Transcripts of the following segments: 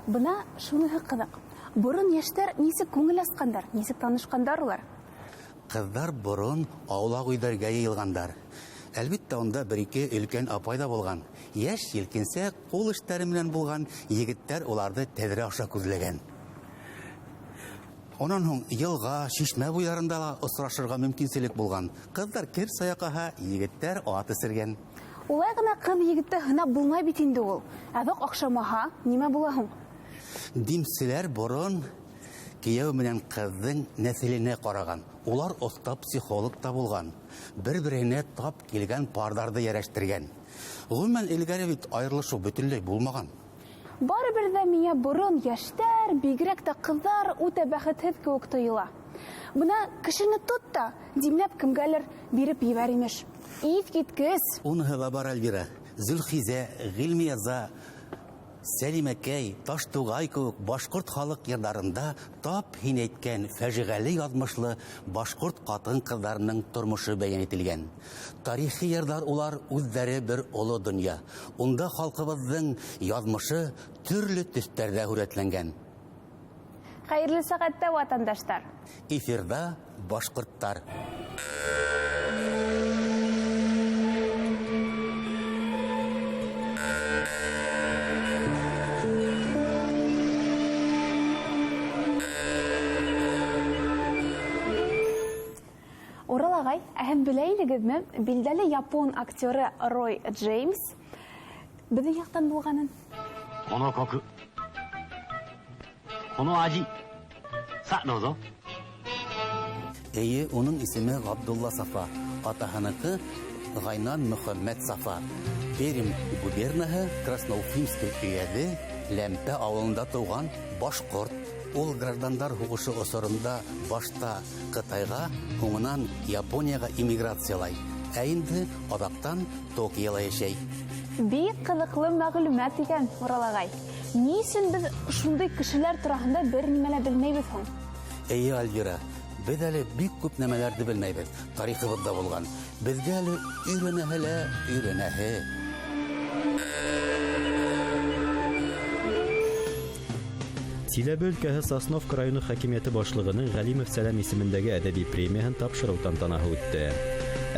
Бына шуныһы ҡыҙыҡ. Борон йәштәр нисек күңел асҡандар, нисек танышҡандар улар? Ҡыҙҙар борон аулаҡ өйҙәргә йыйылғандар. Әлбиттә, онда бер-ике өлкән апай да булған. Йәш елкенсә ҡул эштәре менән булған егеттәр уларҙы тәҙрә аша күҙләгән. Онан һуң йылға, шишмә буйларында ла осрашырға мөмкинселек булған. Ҡыҙҙар кер саяҡаһа, егеттәр ат эсергән. Улай ғына ҡыҙ егетте һынап булмай бит инде ул. Аҙаҡ аҡшамаһа, нимә була һуң? Димселәр борон кейәү менән ҡыҙҙың нәҫеленә ҡараған. Улар оҫта психолог та булған. Бер-береһенә тап килгән парҙарҙы йәрәштергән. Ғөмүмән, илгәре бит айырылышыу бөтөнләй булмаған. Барыбер ҙә миңә борон йәштәр, бигерәк тә ҡыҙҙар үтә бәхетһеҙ кеүек тойола. Бына кешене тот та, димләп кемгәлер биреп ебәр имеш. Иҫ киткес. Уныһы ла бар, Әлвира. Зөлхизә, Ғилмияза, Сәлимәкәй, Таштуғай кеүек башҡорт халыҡ йырҙарында тап һин әйткән фәжиғәле яҙмышлы башҡорт ҡатын-ҡыҙҙарының тормошо бәйән ителгән. Тарихи йырҙар улар үҙҙәре бер оло донъя. Унда халҡыбыҙҙың яҙмышы төрлө төҫтәрҙә һүрәтләнгән. Хәйерле сәғәттә, ватандаштар. Эфирҙа Башҡорттар. Урал ағай, һәм белә инегеҙме, билдәле япон актеры Рой Джеймс беҙҙең яҡтан булғанын? このコク、この味。さあ、どうぞ。 Эйе, уның исеме Абдулла Сафа. Атаһыныҡы Ғайнан Мөхәммәт Сафа. Пермь губернаһы Красноуфимский өйәҙе Ләмпә ауылында тыуған башҡорт. Ул граждандар һуғышы осоронда башта Ҡытайға, һуңынан Японияға иммиграциялай. Ә инде аҙаҡтан Токиола йәшәй. Бик ҡыҙыҡлы мәғлүмәт икән, Урал ағай. Ни өсөн беҙ шундай кешеләр тураһында бер нимә лә белмәйбеҙ һуң? Эйе, Альвира, беҙ әле бик күп нәмәләрҙе белмәйбеҙ. Тарихыбыҙҙа булған. Беҙгә әле өйрәнәһе лә өйрәнәһе. Силәбе өлкәһе Сосновка районы хакимияте башлығының Ғәлимов Сәләм исемендәге әҙәби премияһын тапшырыу тантанаһы үтте.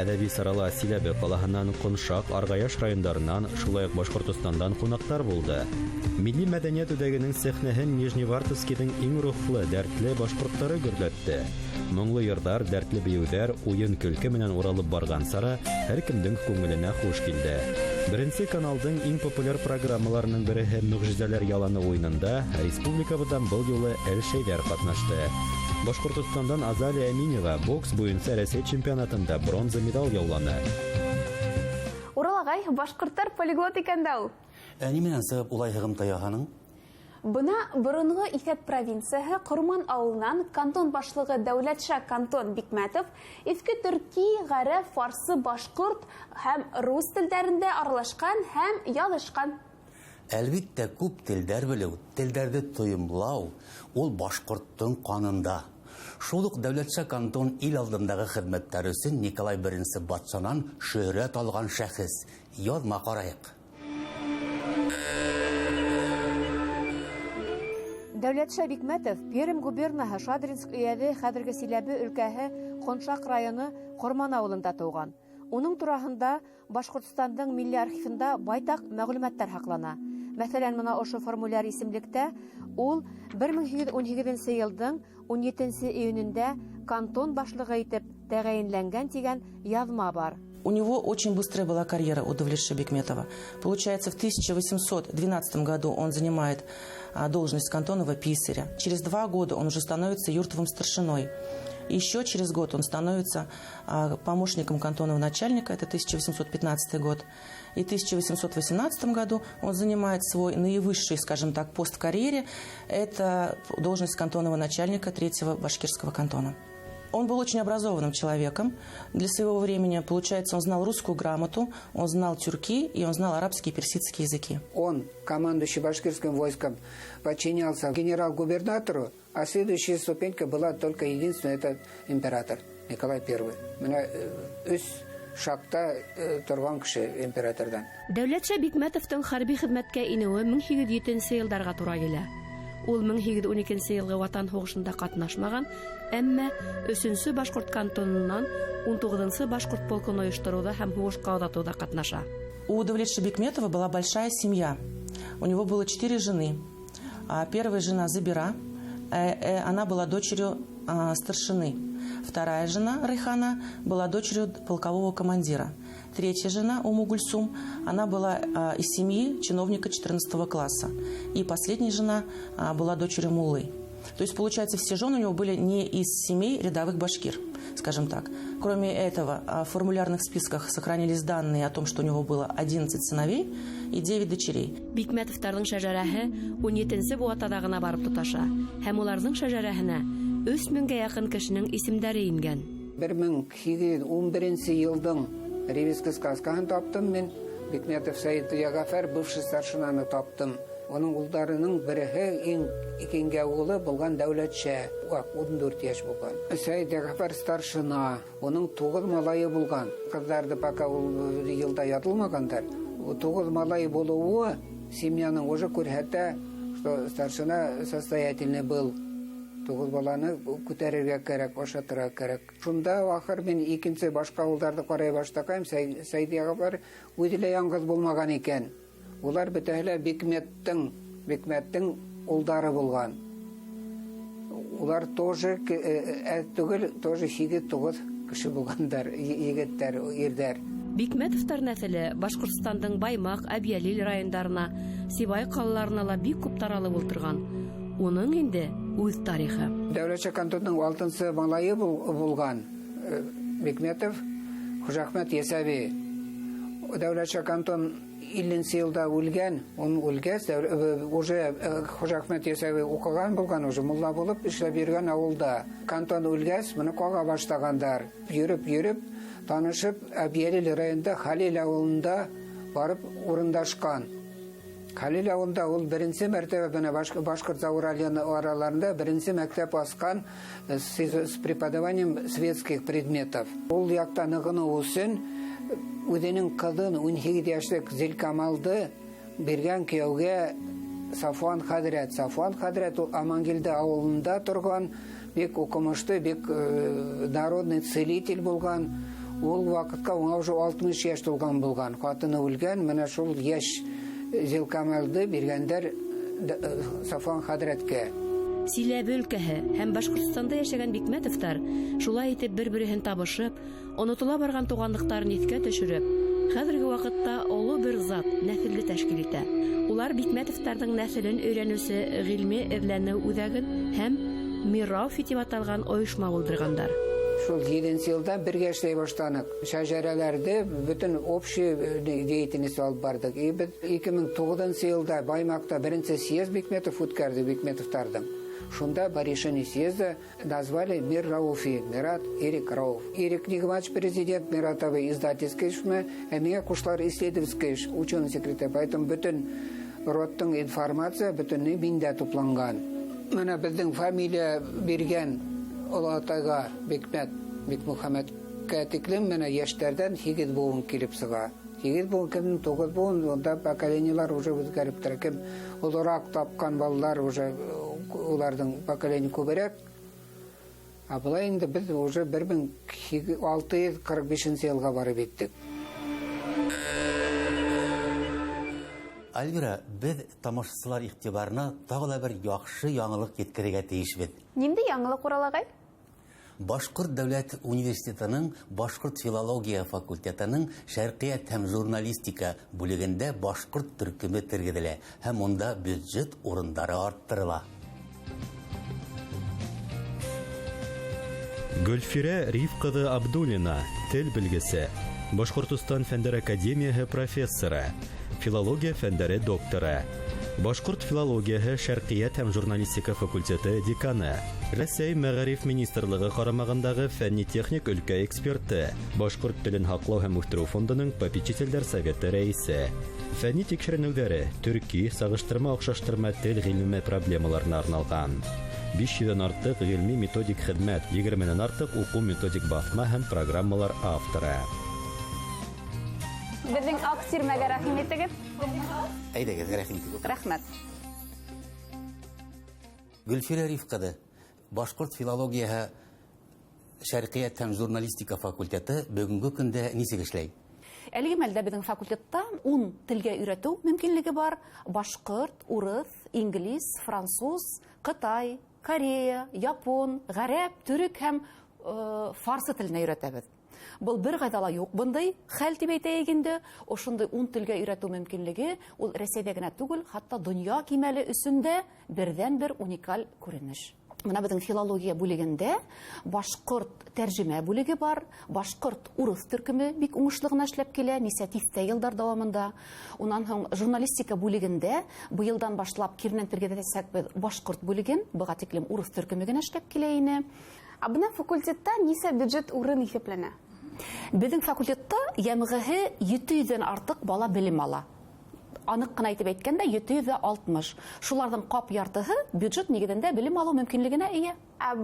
Әҙәби сарала Силәбе ҡалаһынан, Ҡоншаҡ, Арғаяш райондарынан, шулай уҡ Башҡортостандан ҡунаҡтар булды. Милли мәҙәниәт үҙәгенең сәхнәһен Нижневартовскийҙың иң рухлы, дәртле башҡорттары гөрләтте. Моңло йырҙар, дәртле бейеүҙәр, уйын-көлкө менән уралып барған сара һәр кемдең күңеленә хуш килде. Беренсе каналдың иң популяр программаларының береһе «Мөғжизәләр яланы» уйынында республикабыҙҙан был юлы әлшәйҙәр ҡатнашты. Башҡортостандан Азалия Әминева бокс буйынса Рәсәй чемпионатында бронза медаль яуланы. Урал ағай, башҡорттар полиглот икән дә ул. Ни менән сығып улай һығымта яһаның? Бына боронғо Иҫәт провинцияһы Ҡорман ауылынан кантон башлығы Дәүләтша кантон Бикмәтов иҫке төрки, ғәрәп, фарсы, башҡорт һәм рус телдәрендә аралашҡан һәм яҙышҡан. Әлбиттә, күп телдәр белеү, телдәрҙе тойомлау, ул башҡорттың ҡанында. Шул уҡ Дәүләтша кантон ил алдындағы хеҙмәттәре өсөн Николай I батшанан шөһрәт алған шәхес. Яҙма ҡарайыҡ. Дәүләтша Бикмәтов, Пермь губернаһы Шадринск өйәҙе, хәҙерге Силәбе өлкәһе, Ҡоншаҡ районы, Ҡорман ауылында тыуған. Уның тураһында Башҡортостандың милли архивында байтаҡ мәғлүмәттәр һаҡлана. Мәҫәлән, мына ошо формуляр исемлектә ул 1818 йылдың 17 июнендә кантон башлығы итеп тәғәйенләнгән тигән яҙма бар. У него очень быстрая была карьера у Давлетши Бикметова. Получается, в 1812 году он занимает должность кантонного писаря. Через 2 года он уже становится юртовым старшиной. Еще через год он становится помощником кантонного начальника, это 1815 год. И в 1818 году он занимает свой наивысший, скажем так, пост в карьере. Это должность кантонного начальника 3-го башкирского кантона. Он был очень образованным человеком. Для своего времени, получается, он знал русскую грамоту, он знал тюрки и он знал арабские и персидские языки. Он, командующий башкирским войском, подчинялся генерал-губернатору, а следующая ступенька была только единственная, это император Николай I. Менә 3 шакта торган кеше императордан. Дәүләтша Бикмәтовтың хәрби хезмәткә инеүе 1807 елларга туры килә. Ул 1812 елгы ватан һугышында катнашмаган, әмма 3-нче Башкорт кантоныннан 19-нчы Башкорт полкын оештыруда һәм һугышка озатуда катнаша. У Давлетши Бикметова была большая семья. У него было 4 жены. Первая жена Забира, она была дочерью старшины. Вторая жена Райхана была дочерью полкового командира. Третья жена Умугульсум, она была из семьи чиновника 14 класса. И последняя жена была дочерью муллы. То есть, получается, все жены у него были не из семей рядовых башкир, скажем так. Кроме этого, в формулярных списках сохранились данные о том, что у него было 11 сыновей и 9 дочерей. Бикмәтовтарның шәҗәрәһе 17-нче буатада гына барып тоташа. Һәм уларның шәҗәрәһенә 3000-гә якын кешенең исемдәре ингән. 1811 елдың ревизский сказкаһын таптым мен. Бикмәтов Сәйетғафар бывший старшинаны таптым. Оның улдарының бірігі икенге улы болған Дәүләтша, 14 яш болған. Сәйетғафар старшина, оның 9 малайы болған. Қыздарды пока елда ятылмағандар. 9 малайы болуы семьяның уже көрһәтә, что старшина состоятельный был. 9 баланы күтәрергә кәрәк, ашатырга кәрәк. Шунда ахыр мен икенче башка улдарды карай баштакайм, Сәйетғафар үзе яңгыз булмаган икән. Улар бөтәһеләр Бикмәттің улдары булган. Улар тоже түгел, тоже 8-9 кеше булгандар, егетләр, ирдәр. Бикмәтовтар нәҫеле Башҡортостандың Баймаҡ, Әбйәлил райондарына, Сибай ҡалаларына ла бик күп таралып ултырған. Уның инде үҙ тарихы. Дәүләтша кантонның 6-нчы малайы булган Бикмәтов Хужахмәт Ясаби. Дәүләтша кантон 50-нче елда үлгән, он үлгәс, уже Хужахмәт Ясаби укыган булган, уже мулла булып эшләп йөргән авылда. Кантон үлгәс, моны кага баштагандар. Йөреп, танышып, Әбйәлил районында Халил авылында барып урындашкан. Халил авылында ул беренче мәртәбә Башкорт араларында беренче мәктәп ачкан с преподаванием светских предметов. Ул якта ныгыну өчен үҙенең ҡыҙын 18 яшлык Зелкамалды биргән кияүгә Сафуан хәҙрәт. Сафуан хәҙрәт ул Амангилде ауылында торган, бик укымышлы, бик народный целитель булган. Ул вакытка уңа уже 60 яш тулган булган. Хатыны үлгән, менә шул яш Зелкамалды биргәндәр Сафуан хәҙрәткә. Силәбе өлкәһе һәм Башҡортостанда йәшәгән Бикмәтовтар шулай итеп бер-береһен табышып, онотола барган туғанлыҡтарын иҫкә төшөрөп, хәҙерге ваҡытта оло бер зат, нәҫелде тәшкил итә. Улар Бикмәтовтарҙың нәҫелен өйрәнеүсе ғилми эҙләнеү үҙәген һәм Мирауф итеп аталған ойошма булдырғандар. Шул 7-нче елда бергә эшләй башланык. Шәҗәрәләрде бөтен общий деятельность алып бардык. 2009 елда Баймаҡта беренче съезд Бикмәтов үткәрҙе, Бикмәтовтарҙың. Шунда по решению съезда назвали Мир Рауфи, Мират Ирик Рауф. Ирик Нигмач президент Миратовый издательский шме, а меня кушлар исследовательский ученый секретарь. Поэтому бүтін родтың информация бүтінні биндә тупланган. Менә безнең фамилия биргән олатайга Бикмәт Бикмөхәммәд кәтиклем менә яшьтәрдән 8 буын килеп сыга. 8 буын, 9 буын, онда поколениялар уже үзгәреп тора. Кем олорак тапкан балалар уже уларның поколение күберәк. А былай инде без уже 1645 елга барып еттек. Альвира, без тамашачылар игътибарына тагы да бер яхшы яңалык yetkерергә тиешбез. Нинди яңалык уралагай? Башкорт дәүләт университетының Башкорт филология факультетының шәрҡиәт һәм журналистика бүлегендә башкорт төркеме тергеҙелә һәм унда бюджет урындары арттырыла. Гөлфирә Риф ҡыҙы Абдуллина, тел белгесе, Башҡортостан Фәндәр академияһы профессоры, филология фәндәре докторы, Башҡорт филологияһы шәрҡиәт һәм журналистика факультеты деканы, Рәсәй мәғариф министрлығы ҡарамағындағы фәнни-техник өлкә эксперты, Башҡорт телен һаҡлау һәм үҫтереү фондының попечителдәр советы рәйесе. Фәнни тикшеренеүҙәре төрки, сағыштырма, оҡшаштырма тел ғилме проблемаларына арналған. 500-дән артык ғилми методик хеҙмәт, 20-нән артык уҡыу методик баҫма һәм программалар авторы. Безнең актирмәгә рәхим итегез. Әйдәгез, рәхим итегез. Рәхмәт. Гөлфирә Риф ҡыҙы, Башҡорт филологияһы шәрҡиәт һәм журналистика факультеты бөгөнгө көндә нисек эшләй? Әлеге мәлдә безнең факультетта 10 телгә өйрәтү мөмкинлеге бар. Башҡорт, урыҫ, инглиз, француз, Ҡытай, Корея, япон, ғәрәп, төрек һәм фарсы теленә өйрәтәбез. Был бер ҡайҙа юҡ бындай хәл тип әйтәйек инде. Ошондай 10 телгә өйрәтү мөмкинлеге ул Рәсәйҙә генә түгел, хатта донъя кимәле өсөндә берҙән-бер уникаль күренеш. Мына беҙҙең филология бүлегендә башҡорт тәржемә бүлеге бар, башҡорт урыҫ төркөмө бик уңышлы гына эшләп килә, нисә тиҫтә йылдар дауамында. Унан һуң журналистика бүлегендә быйылдан башлап киренән тергеҙәсәкбеҙ башҡорт бүлеген, быға тиклем урыҫ төркөмө генә эшләп килә ине. Бына факультетта нисә бюджет урын иҫәпләнә? Беҙҙең факультетта йәмғеһе 700-дән артыҡ бала белем ала. Аныҡ ҡына итеп әйткәндә 760. Шуларҙың ҡап яртыһы бюджет нигеҙендә белем алыу мөмкинлегенә эйә.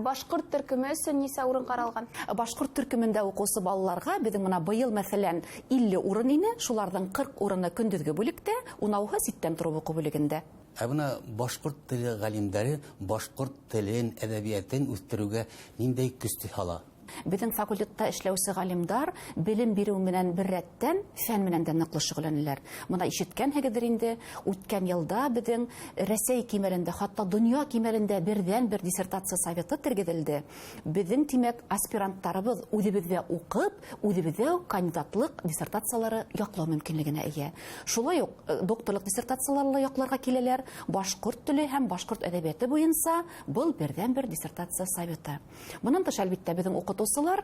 Башҡорт төркөмө өсөн нисә урын ҡаралған? Башҡорт төркөмөндә уҡыусы балаларға беҙҙең мына быйыл мәҫәлән 50 урын ине, шуларҙың 40 урыны көндөҙгө бүлектә, 10-һы ситтән тороп уҡыу бүлегендә. Бына башҡорт теле ғалимдары башҡорт телен, әҙәбиәтен үҫтереүгә ниндәй көстө һала? Беҙҙең факультетта эшләүсе ғалимдар белем биреү менән бер рәттән фән менән дә ныҡлы шөғөлләнәләр. Мына ишеткәнһегеҙҙер инде, үткән йылда беҙҙең Рәсәй кимәлендә, хатта донъя кимәлендә берҙән-бер диссертация советы тергеҙелде. Беҙҙең, тимәк, аспиранттарыбыҙ үҙебеҙҙә уҡып, үҙебеҙҙә кандидатлыҡ диссертациялары яҡлау мөмкинлегенә эйә. Шулай уҡ докторлыҡ диссертациялары ла яҡларға киләләр. Башҡорт теле һәм башҡорт әҙәбиәте буйынса был берҙән-бер диссертация советы. Бынан тыш, әлбиттә, беҙҙең уҡытыусылар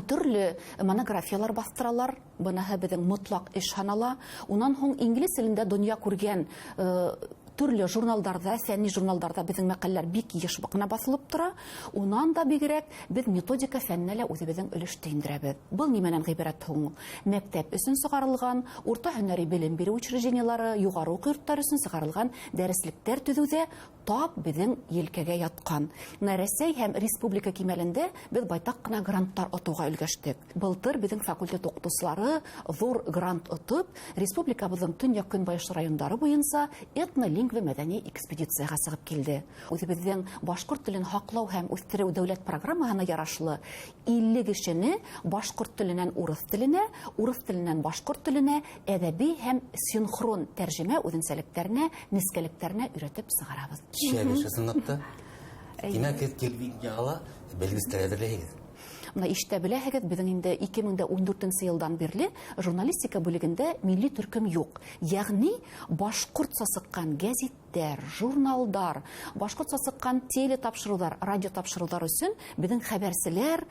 төрлө монографиялар баҫтыралар. Быныһы беҙҙең мотлаҡ эш һанала. Унан һуң инглиз телендә донъя күргән төрлө журналдарда, фәнни журналдарда беҙҙең мәҡәләләр бик йыш ҡына баҫылып тора. Унан да бигерәк беҙ методика фәненә лә үҙебеҙҙең өлөштө индерәбеҙ. Был нимәнән ғибәрәт һуң? Мәктәп өсөн сығарылған, урта һөнәри белем биреү учреждениелары, юғары уҡыу йорттары өсөн сығарылған дәреслектәр төҙөүҙә тап беҙҙең елкәгә ятҡан. Рәсәй һәм республика кимәлендә беҙ байтаҡ ҡына гранттар отоуға өлгәштек. Былтыр беҙҙең факультет уҡытыусылары ҙур грант отоп, республикабыҙҙың төньяҡ-көнбайыш райондары буйынса этнолингва мәҙәни экспедицияға сығып килде. Үҙебеҙҙең башҡорт телен һаҡлау һәм үҫтереү дәүләт программаһына ярашлы 50 кешене башҡорт теленән урыҫ теленә, урыҫ теленән башҡорт теленә әҙәби һәм синхрон тәржемә үҙенсәлектәренә, нескәлектәренә өйрәтеп сығарабыҙ. Шәбеш ысынлапта. Димәк, телевидениеға белгестәр әҙерләйһегеҙ. Мына ишетә беләһегеҙ, беҙҙең инде 2014 йылдан бирле журналистика бүлегендә милли төркөм юҡ. Йәғни башҡортса сыҡҡан гәзиттәр, журналдар, башҡортса сыҡҡан телетапшырыуҙар, радио тапшырыуҙар өсөн беҙҙең хәбәрселәр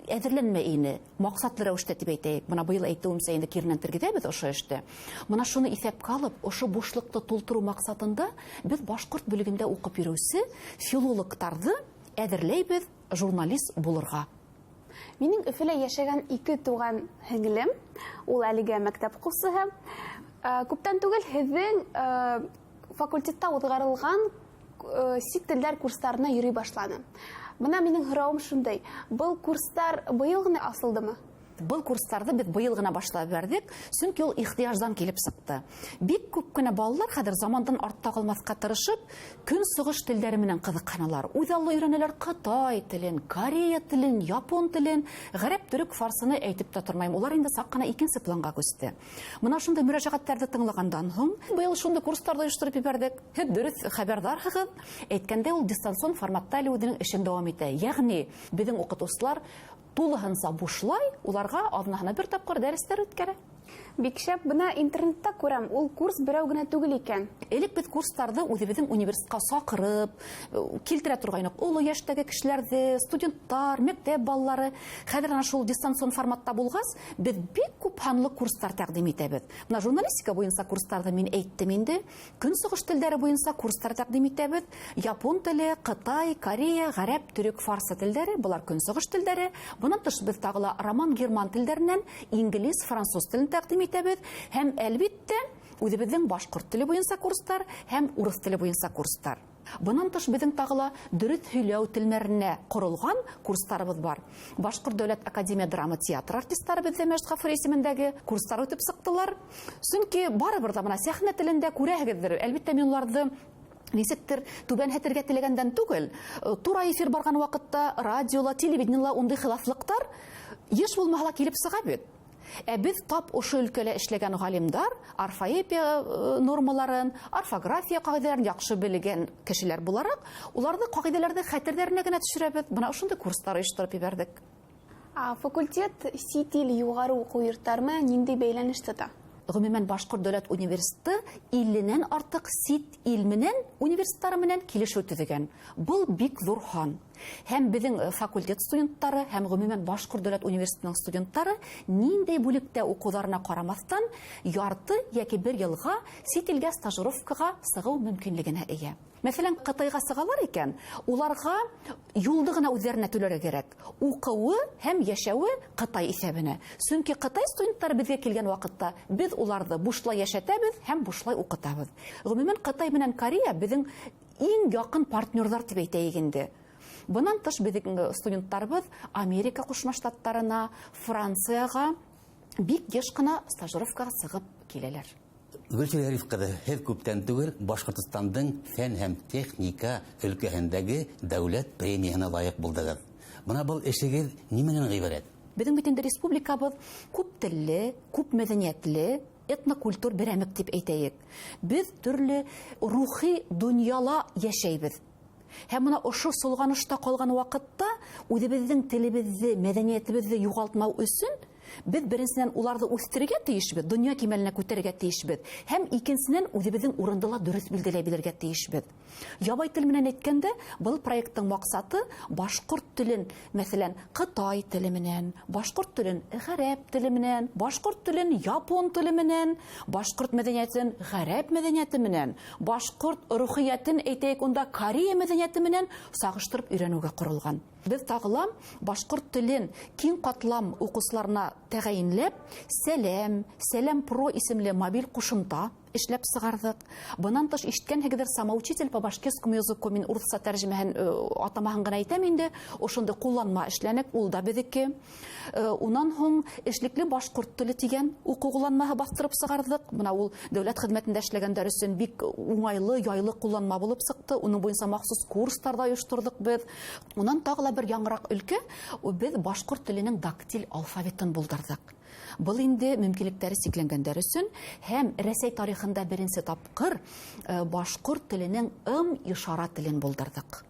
әҙерләнмәй ине. Маҡсатлы рәүештә тип әйтәйек. Бына быйыл әйтеүемсә инде киренән тергеҙәбеҙ ошо эште. Мына шуны иҫәпкә алып, ошо бушлыҡты тултырыу маҡсатында беҙ башҡорт бүлегендә уҡып йөрөүсе филологтарҙы әҙерләйбеҙ журналист булырға. Минең Өфөлә йәшәгән 2 туған һеңлем, ул әлегә мәктәп уҡыусыһы. Күптән түгел һеҙҙең факультетта уҙғарылған сит телдәр курстарына йөрөй башланы. Бына минең һорауым шундай. Был курстар быйыл ғына асылдымы? Был курстарҙы беҙ быйыл ғына башлап бәрҙек, сөнки ул ихтыяждан килеп сыҡты. Бик күп кенә балалар хәҙер замандан артта ҡалмаҫҡа тырышып, көнсығыш телдәре менән ҡыҙыҡһыналар. Үҙаллы өйрәнәләр Ҡытай телен, Корея телен, япон телен, ғәрәп, төрөк, фарсыны әйтеп тә тормайым. Улар инде саҡ ҡына икенсе планға күсте. Бына шундай мөрәжәғәттәрҙе тыңлағандан һуң, быйыл шундай курстарҙы ойоштороп ебәрҙек. Һеҙ дөрөҫ хәбәрҙарһығыҙ. Әйткәндә, ул дистанцион форматта әле үҙенең эшен дауам итә. Йәғни, беҙҙең уҡытыусылар тулыһынса бушлай, уларға аҙнаһына бер тапҡыр дәрестәр үткәрә. Бик шәп, бына интернетта күрәм, ул курс берәү генә түгел икән. Элек беҙ курстарҙы үҙебеҙҙең университетҡа саҡырып, килтерә торғайныҡ. Оло йәштәге кешеләрҙе, студенттар, мәктәп балалары. Хәҙер ана шул дистанцион форматта булғас, беҙ бик күп һанлы курстар тәҡдим итәбеҙ. Бына журналистика буйынса курстарҙы мин әйттем инде. Көнсығыш телдәре буйынса курстар тәҡдим итәбеҙ. Япон теле, Ҡытай, Корея, ғәрәп, төрөк, фарсы телдәре, былар көнсығыш телдәре. Бынан тыш беҙ тағы ла роман-герман телдәренән инглиз, француз телен тәҡдим итәбеҙ. Һәм әлбиттә, үҙебеҙҙең башҡорт теле буйынса курстар һәм урыҫ теле буйынса курстар. Бынан тыш безнең тагыла дөрес һөйләү телмәренә корылган курсларыбыз бар. Башкорт дәүләт академия драма театры артистлары бездә Мәшәкъ исемендәге курслар үтеп сыктылар. Чөнки барыбер да менә сәхнә телендә күрәһегездер. Әлбәттә мин уларны нисектер түбән һәтергә теләгәндән түгел. Тура эфир барган вакытта радиола, телевидениела ундай хилафлыктар еш булмагала килеп сыга бит. Без тап ошо өлкәдә эшләгән галимдар, орфоэпия нормаларын, орфография кагыйдәләрен яхшы белгән кешеләр буларак, уларны кагыйдәләрне хәтерләренә генә төшерәбез. Менә ошондый курслар оештырып ибәрдек. Факультет сит-ил югары уку йортларына нинди бәйләнеш тота? Гомумән Башкорт дәүләт университеты 50-нән артык сит ил менән университетлары менән килешү төзегән. Бу бик зур хан. Һәм безнең факультет студентлары, һәм гомумән Башкорт дәүләт университетының студентлары ниндәй бүлектә укуларына карамастан ярты яки бер елга сит илгә стажировкага сыгу мөмкинлегенә ия. Мәсәлән, Кытайга сыгалар икән, уларга юлды гына үзләренә түләргә кирәк. Укуы һәм яшәүе Кытай исәбенә. Чөнки Кытай студентлары безгә килгән вакытта без уларны бушлай яшәтәбез һәм бушлай укытабыз. Гомумән Кытай белән Корея безнең иң якын партнерлар дип әйтәйек инде. Бунан тыш безнең студентларыбыз Америка Кушма Штаттарына, Францияга бик еш кына стажировкага сыгып киләләр. Гөлфирә Риф ҡыҙы, һеҙ күптән түгел Башҡортостандың фән һәм техника өлкәһендәге дәүләт премияһына лайыҡ булдығыҙ. Бына был эшегеҙ нимәнән ғибәрәт? Безнең бит инде республикабыҙ күп телле, күп мәҙәниәтле, этнокультур берәмек дип әйтәйек. Без төрлө рухи донъяла йәшәйбеҙ. Һәм менә ошо солғанышта ҡалған ваҡытта үҙебеҙҙең телебеҙҙе, мәҙәниәтебеҙҙе юғалтмау өсөн без беренсенән уларҙы үҫтерергә тейешбеҙ, донъя кимәленә күтәрергә тейешбеҙ. Һәм икенсенән үҙебеҙҙең урынды ла дөрөҫ билдәләй белергә тейешбеҙ. Ябай тел менән әйткәндә, был проекттың маҡсаты башҡорт телен, мәҫәлән, Ҡытай теле менән, башҡорт телен ғәрәп теле менән, башҡорт телен япон теле менән, башҡорт мәҙәниәтен ғәрәп мәҙәниәте менән, башҡорт рухиәтен әйтәйек унда Корея мәҙәниәте менән сағыштырып өйрәнеүгә ҡоролған. Без тағылам башҡорт телен киң ҡатлам уҡыусыларына тәғәйенләп, Сәләм Про исемле мобиль ҡушымта эшләп сығарҙык. Бынан тыш ишеткәнһегеҙҙер, самоучитель по башкирскому языку, мин урысса тәржемәһен атамаһын ғына әйтәм инде, ошондай ҡулланма эшләнек, ул да беҙҙеке. Унан һуң эшлекле башҡорт теле тигән уҡыу ҡулланмаһы баҫтырып сығарҙык. Бына ул дәүләт хеҙмәтендә эшләгәндәр өсөн бик уңайлы, яйлы ҡулланма булып сыҡты. Уның буйынса махсус курстар да ойошторҙоҡ беҙ. Унан тағы ла бер яңыраҡ өлкә, беҙ башҡорт теленең дактиль алфавитын булдырҙык. Был инде мөмкинлектәре сикләнгәндәр өсөн һәм Рәсәй тарихында беренсе тапҡыр башҡорт теленең ишара телен булдырҙык.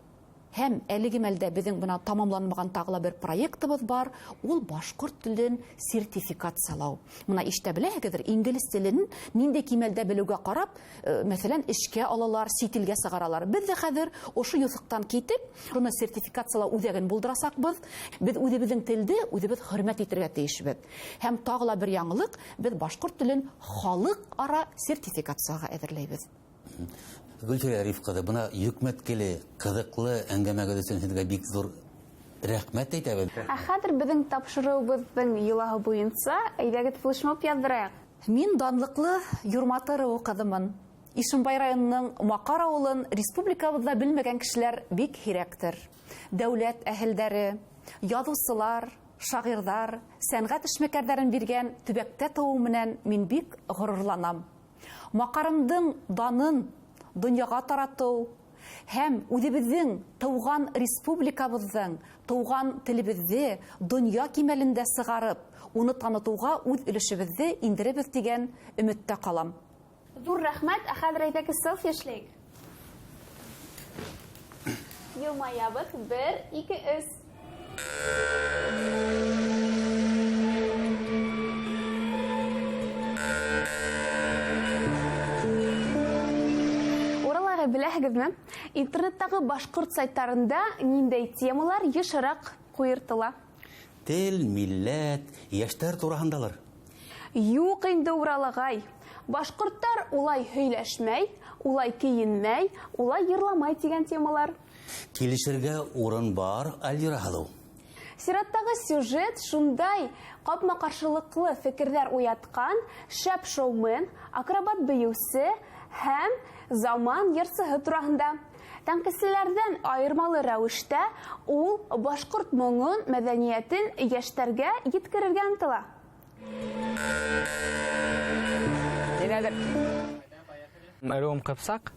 Һәм әлеге мәлдә безнең бына тамамланмаған тағы ла бер проектыбыҙ бар, ул башҡорт телен сертификациялау. Мына иштә беләһегеҙҙер, инглиз телен ниндәй кимәлдә белеүгә ҡарап, мәҫәлән, эшкә алалар, сит илгә сығаралар. Беҙ ҙә хәҙер ошо юҫыҡтан китеп, шуны сертификациялау үҙәген булдырасаҡбыҙ. Беҙ үҙебеҙҙең телде үҙебеҙ хөрмәт итергә тейешбеҙ. Һәм тағы ла бер яңылыҡ, беҙ башҡорт телен халыҡ-ара сертификацияға әҙерләйбеҙ. Гөлфирә Риф ҡыҙы, бына йөкмәткеле, ҡыҙыҡлы әңгәмәгеҙ өсөн һеҙгә бик зур рәхмәт әйтәбеҙ. Хәҙер беҙҙең тапшырыуыбыҙҙың йылаһы буйынса, әйҙәгеҙ флешмоб яҙҙырайыҡ. Мин данлыҡлы Юрматырова ҡыҙымын. Ишембай районының Маҡар ауылын республикабыҙҙа белмәгән кешеләр бик һирәктер. Дәүләт әһелдәре, яҙыусылар, шағирҙар, сәнғәт эшмәкәрҙәрен биргән төбәктә тыуыу менән мин бик ғорурланам. Маҡарымдың данын донъяға таратыу һәм үҙебеҙҙең тыуған республикабыҙҙың тыуған телебеҙҙе донъя кимәлендә сығарып, уны танытыуға үҙ өлөшөбөҙҙө индеребеҙ тигән өмөттә ҡалам. Ҙур рәхмәт, хәҙер әйҙәгеҙ селфи эшләйек. Йылмаябыҙ, 1, 2, 3. Беләһегеҙме? Интернеттағы башҡорт сайттарында ниндәй темалар йышыраҡ ҡуйыртыла? Тел, милләт, йәштәр тураһындалыр. Юҡ инде, Уралағай. Башҡорттар улай һөйләшмәй, улай кейенмәй, улай йырламай тигән темалар. Килешергә урын бар, Альвира Һалыу. Сираттағы сюжет шундай ҡапма-ҡаршылыҡлы фекерҙәр уятҡан шәп шоумен, акробат бейеүсе һәм заман йырсыһы тураһында. Тәнкыйселәрдән айырмалы рәвештә ул башҡорт моңон, мәҙәниәтен йәштәргә еткерергә ынтыла. Руым Ҡыпсаҡ.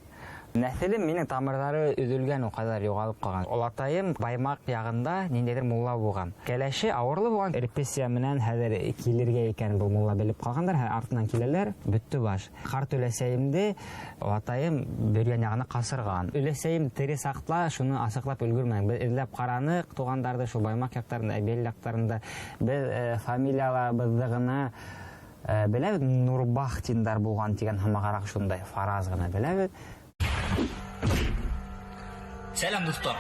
Нәҫелем минең тамырҙары өҙөлгән, уҡайҙар юғалып ҡалған. Олатайым Баймаҡ яғында ниндәйҙер мулла булған. Кәләше ауырлы булған. Репрессия менән хәҙер килергә икән был мулла белеп ҡалғандар. Артынан киләләр, бөттө баш. Ҡарт өләсәйемде олатайым бөргән яғына ҡасырған. Өләсәйем тере саҡта шуны асыҡлап өлгөрмән. Беҙ эҙләп ҡараныҡ туғандарҙы, шул Баймаҡ яҡтарында, Әбйәл яҡтарында. Беҙ фамилияларыбыҙҙы ғына беләбеҙ, Нурбахтиндар булған тигән һамағараҡ шундай фараз ғына беләбеҙ. Сәлам, дуҫтар.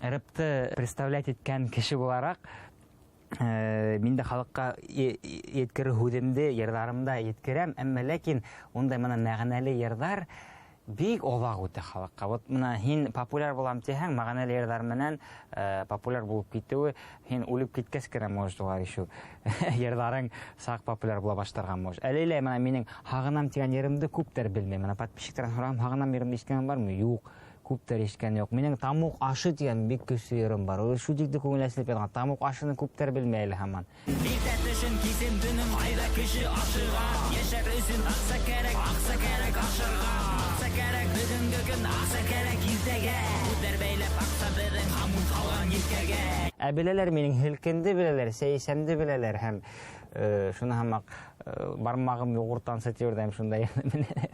Рыпты представлять иткән кеше булараҡ, мин дә халыҡҡа еткерер һүҙемде йырҙарымда еткерәм, әммә ләкин ундай мына мәғәнәле йырҙар бик оҙаҡ үтә халыҡҡа. Вот мына һин популяр булам тиһәң, мәғәнәле йырҙар менән популяр булып китеүе, һин үлеп киткәс кенә может улар ишеү йырҙарың саҡ популяр була баштарған может. Әле мына минең һағынам тигән йырымды күптәр белмәй. Мына подписчиктардан һорам, һағынам йырымды ишеткән бармы? Юҡ. Күптәр ишеткән юҡ. Минең тамуҡ ашы тигән бик көслө йырым бар. Шул тиклем күңел әсеп ятҡан. Тамуҡ ашыны күптәр белмәй әле һаман. Иртә төшөн кисен дөнөм айҙа кеше ашыға. Йәшәр өсөн аҡса кәрәк ашырға. Аҡса кәрәк бөгөнгө көн, аҡса кәрәк иртәгә. Күҙҙәр бәйләп аҡса беҙҙең һамун ҡалған иркәгә. Ә беләләр минең һелкенде беләләр, сәйсәмде беләләр һәм шуны һамаҡ бармағым йогуртансы тиордайым шундай беләләр.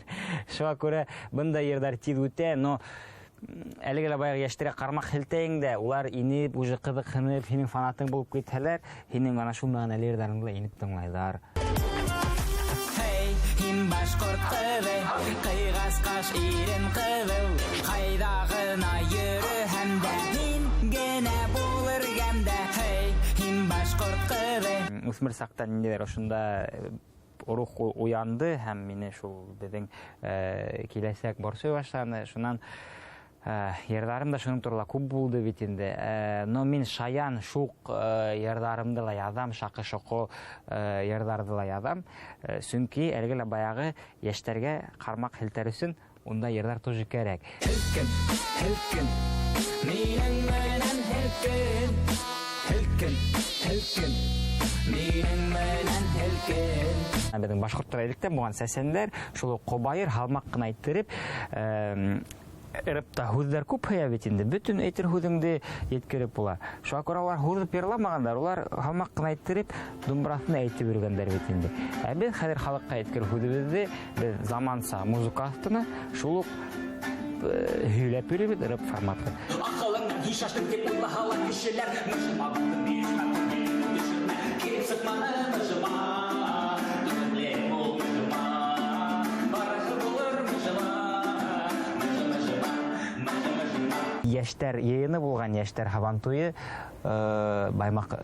Шуға күрә бындай йырҙар тиҙ үтә, но әлегә баяғы йәштәргә ҡармаҡ һелтәйеңдә, улар инеп, уже ҡыҙыҡһынып, һинең фанатың булып китһәләр, һинең ана шул мәғәнәле йырҙарыңды ла инеп тыңлайҙар. Hey, һин башҡорт ҡыҙы, ҡыйғасҡаш ирен ҡыҙыл, ҡайҙа ғына йөрө һәм дә һин генә булыр гәмдә. Hey, һин башҡорт ҡыҙы. Үҫмер саҡта ниндәйҙер ошонда рух уянды һәм мине шул беҙҙең киләсәк борсой башланы. Шунан йырҙарым да шуның турала күп булды бит инде. Но мин шаян шуҡ йырҙарымды ла яҙам, шаҡы-шоҡо йырҙарҙы ла яҙам. Сөнки әлеге лә баяғы йәштәргә ҡармаҡ һелтәр өсөн ундай йырҙар тоже кәрәк. Һелкен, һелкен, минең менән һелкен. Һелкен, һелкен, минең менән һелкен. Беҙҙең башҡорттар электә булған сәсәндәр шул ҡобайыр һалмаҡ ҡына иттереп ырыпта һүҙҙәр күп һыя бит инде. Бөтөн әйтер һүҙеңде еткереп була. Шуға күрә улар һүҙеп йырламағандар. Улар һалмаҡ ҡына иттереп думбыраһына әйтеп йөрөгәндәр бит инде. Ә беҙ хәҙер халыҡҡа еткер һүҙебеҙҙе беҙ заманса музыка аҫтына шул уҡ һөйләп йөрөбөҙ ырып форматта. Аҡылыңдан һин шаштың дип уйлаһалар кешеләр, мыжыма булдым бирешмә, төшөрмә, килеп сыҡманы мыжыма. Йәштәр йыйыны булған йәштәр һабантуйы Баймаҡ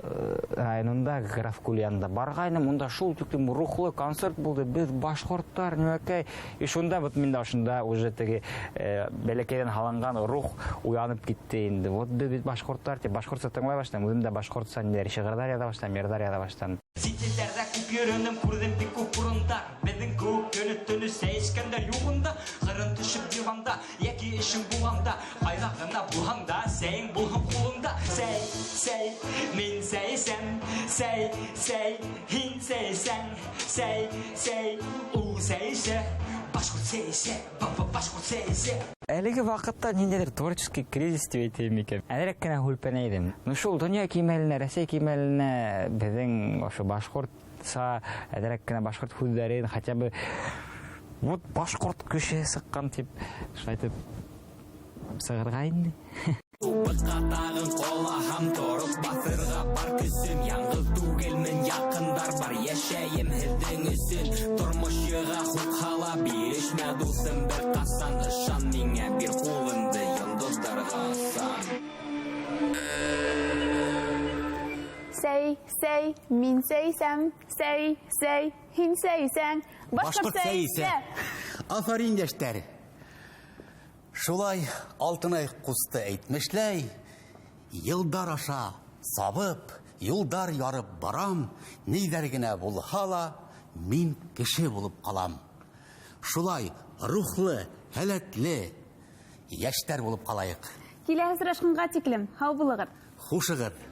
районында Граф-Кульянда барғайным. Унда шул тиклем рухлы концерт булды. Беҙ башҡорттар, нөәкәй. И шунда вот мин дә ошонда уже теге бәләкәйҙән һалынған рух уянып китте инде. Вот беҙ башҡорттар тип башҡортса тыңлай башлайым. Үҙем дә башҡортса шиғырҙар яҙа башлайым, йырҙар яҙа башлайым. Сителдәрҙә күп йөрөнөм, күрҙем бик күп урында. Беҙҙең күп көнө-төнө сәйешкәндәр юғында. Ҡырын төшөп диванда, йәки эшең булғанда, ҡайҙа ғына булһаң да, сәйең булһын ҡулыңда. Сәй, сәй, мин сәйсәм, сәй, сәй, һин сәйсәң, сәй, сәй, ул сәйсә, башҡорт сәйсә, башҡорт сәйсә. Әлеге ваҡытта ниндәйҙер творческий кризис тип әйтәйем икән. Әҙерәк кенә һүлпәнәйҙем. Шул донъя кимәленә, Рәсәй кимәленә беҙҙең ошо башҡортса әҙерәк кенә башҡорт һүҙҙәрен, хотя бы вот башҡорт кеше сыҡҡан тип шайтып сығырға инде. Ҡатағын ҡолаһам, тороп баҫырға бар көсөм. Яңғыҙ түгелмен, яҡындар бар, йәшәйем һеҙҙең өсөн. Тормош йыға хуҡһала, бирешмә дуҫым бер ҡасан. Ышан миңә, бир ҡулыңды йондоҙҙарға асан. Сәй, сәй, мин сәйсәм, сәй, сәй, һин сәйсәң, башҡорт сәйсә. Афарин йәштәр. Шулай алтынай ҡусты әйтмешләй, йылдар аша сабып, юлдар ярып барам, нейҙәр генә булһа ла, мин кеше булып ҡалам. Шулай рухлы, һәләтле йәштәр булып ҡалайыҡ. Киләһе осрашҡанға тиклем, һау булығыҙ. Хушығыҙ.